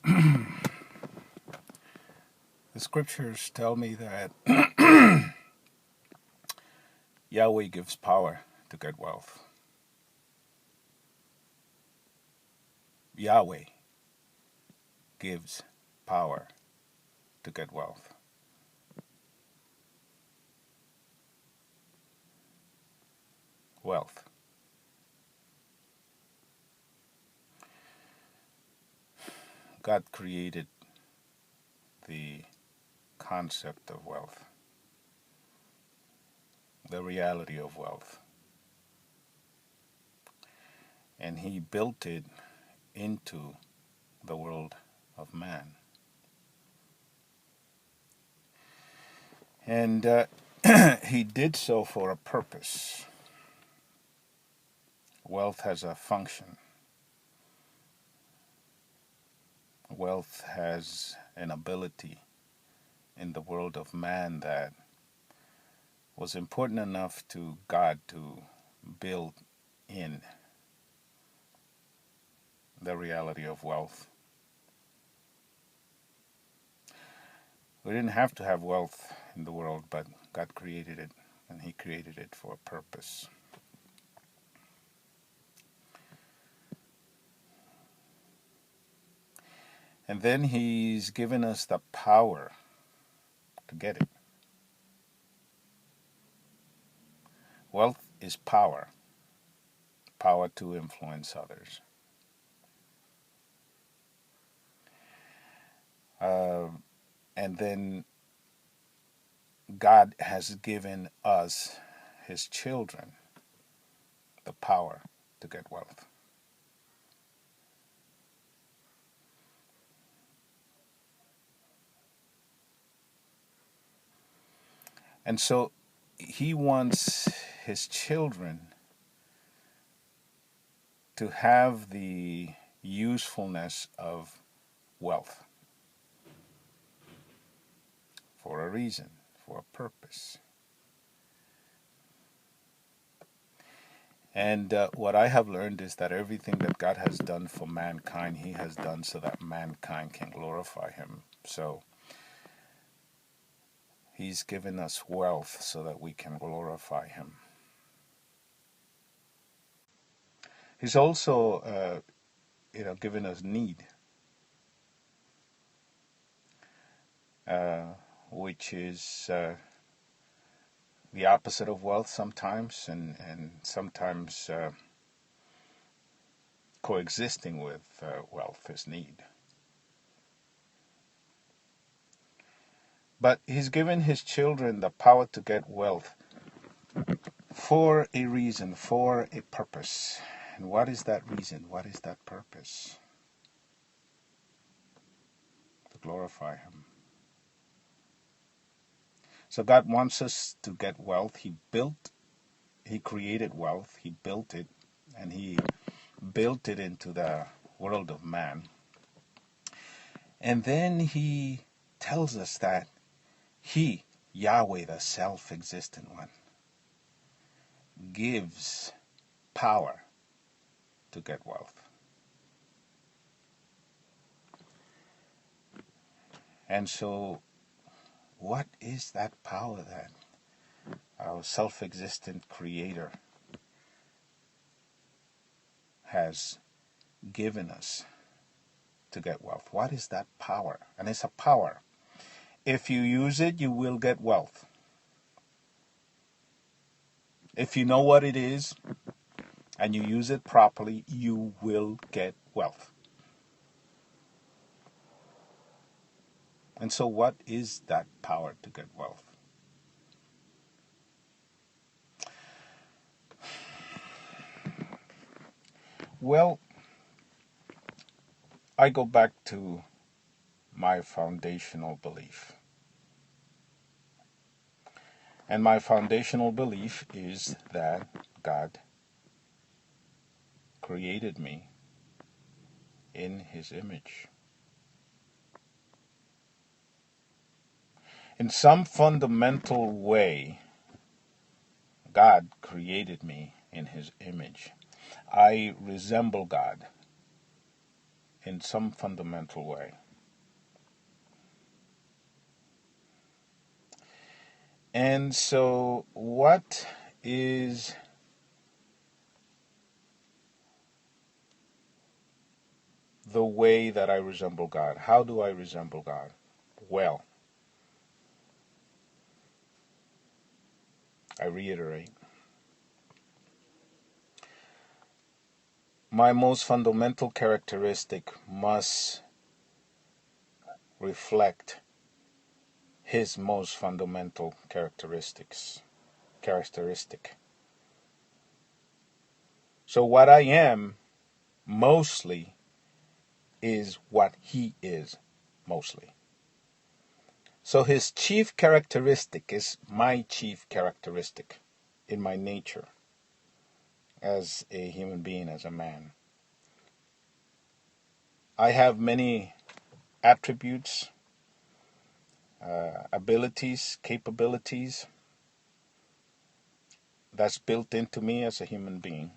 The scriptures tell me that Yahweh gives power to get wealth. Yahweh gives power to get wealth. Wealth. God created the concept of wealth, the reality of wealth, and He built it into the world of man. And He did so for a purpose. Wealth has a function. Wealth has an ability in the world of man that was important enough to God to build in the reality of wealth. We didn't have to have wealth in the world, but God created it, and He created it for a purpose. And then He's given us the power to get it. Wealth is power, power to influence others. And then God has given us, His children, the power to get wealth. And so He wants His children to have the usefulness of wealth for a reason, for a purpose. And what I have learned is that everything that God has done for mankind, He has done so that mankind can glorify Him. So He's given us wealth so that we can glorify Him. He's also, given us need, which is the opposite of wealth sometimes, and sometimes coexisting with wealth is need. But He's given His children the power to get wealth for a reason, for a purpose. And what is that reason? What is that purpose? To glorify Him. So God wants us to get wealth. He created wealth. He built it, and He built it into the world of man. And then He tells us that He, Yahweh, the self-existent one, gives power to get wealth. And so, what is that power that our self-existent Creator has given us to get wealth? What is that power? And it's a power. If you use it, you will get wealth. If you know what it is and you use it properly, you will get wealth. And so what is that power to get wealth? Well, I go back to my foundational belief. And my foundational belief is that God created me in His image. In some fundamental way, God created me in His image. I resemble God. in some fundamental way. And so, what is the way that I resemble God? How do I resemble God? Well, I reiterate, my most fundamental characteristic must reflect his most fundamental characteristic. So what I am mostly is what he is mostly. So his chief characteristic is my chief characteristic in my nature as a human being, as a man. I have many attributes, abilities, capabilities that's built into me as a human being.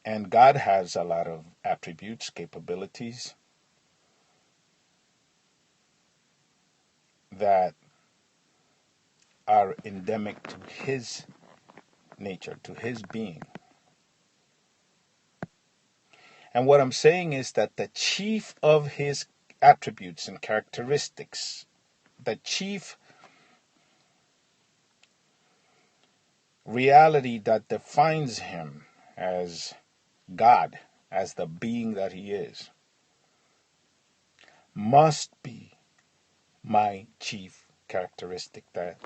And God has a lot of attributes, capabilities that are endemic to his nature, to his being. And what I'm saying is that the chief of his attributes and characteristics, the chief reality that defines him as God, as the being that he is, must be my chief characteristic, that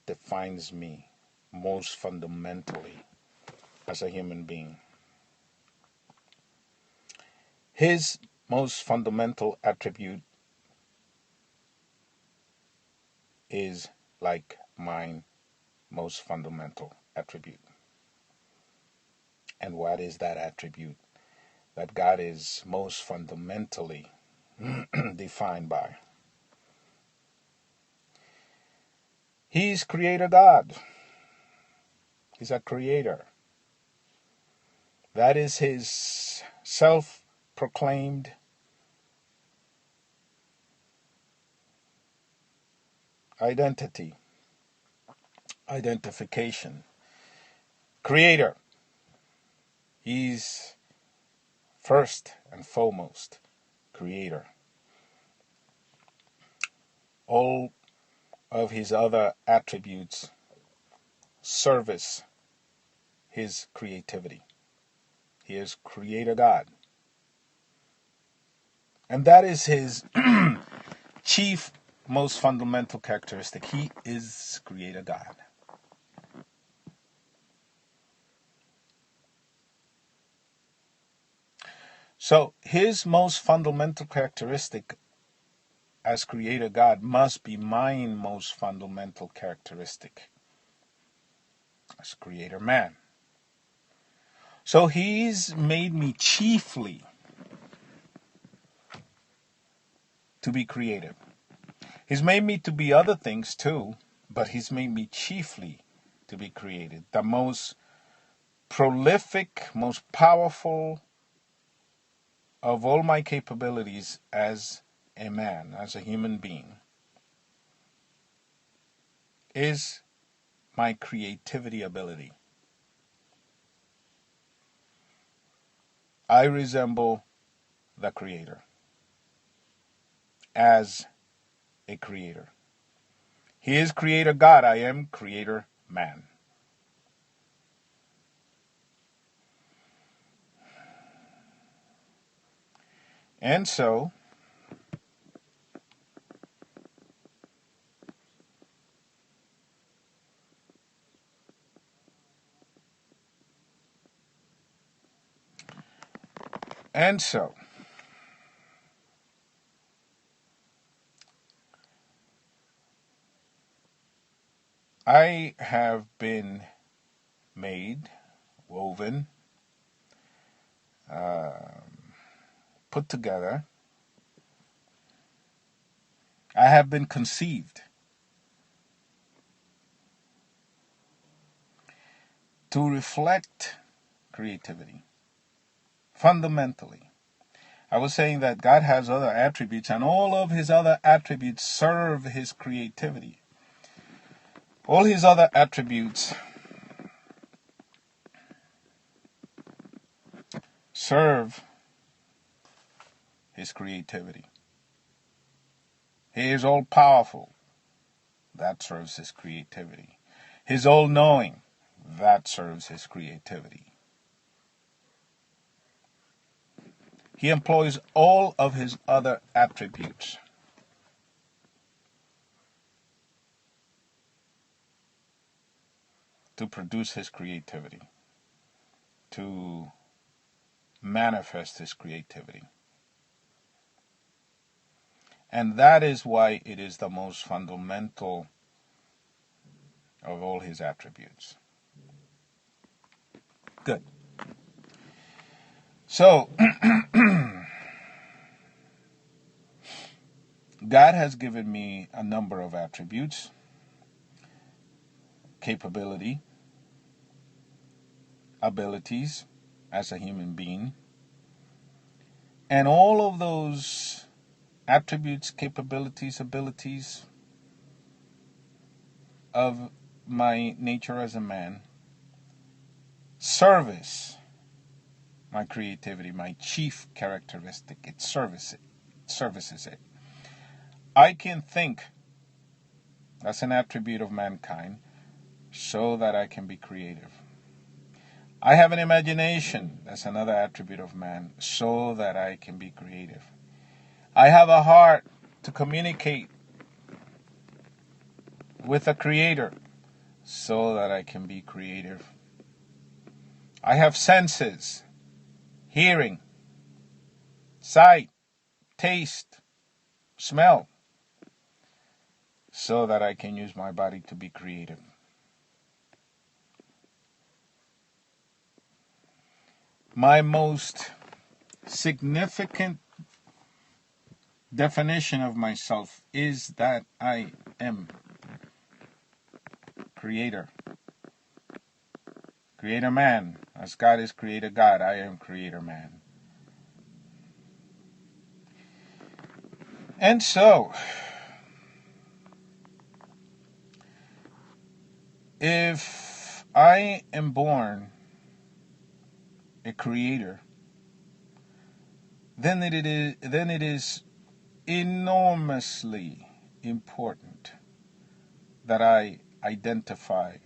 defines me most fundamentally as a human being. His most fundamental attribute is like mine most fundamental attribute. And what is that attribute that God is most fundamentally defined by? He's Creator God. He's a creator. That is his self-proclaimed identity, identification. Creator. He's first and foremost creator. All of his other attributes service his creativity. He is Creator God. And that is his chief, most fundamental characteristic. He is Creator God. So his most fundamental characteristic as Creator God must be my most fundamental characteristic as Creator man. So he's made me chiefly to be creative. He's made me to be other things too, but he's made me chiefly to be creative. The most prolific, most powerful of all my capabilities as a man, as a human being, is my creativity ability. I resemble the Creator as a creator. He is Creator God. I am Creator man. And so, and so, I have been made, woven, put together. I have been conceived to reflect creativity. Fundamentally. I was saying that God has other attributes, and all of his other attributes serve his creativity. All his other attributes serve his creativity. He is all powerful. That serves his creativity. He's all knowing. That serves his creativity. He employs all of his other attributes to produce his creativity, to manifest his creativity. And that is why it is the most fundamental of all his attributes. Good. So, God has given me a number of attributes: capability, abilities as a human being, and all of those attributes, capabilities, abilities of my nature as a man service my creativity, my chief characteristic. It services it. I can think. That's an attribute of mankind, so that I can be creative. I have an imagination. That's another attribute of man, so that I can be creative. I have a heart to communicate with the Creator, so that I can be creative. I have senses: hearing, sight, taste, smell, so that I can use my body to be creative. My most significant definition of myself is that I am creator. Creator man. As God is creator God, I am creator man. And so, if I am born a creator, then it is enormously important that I identify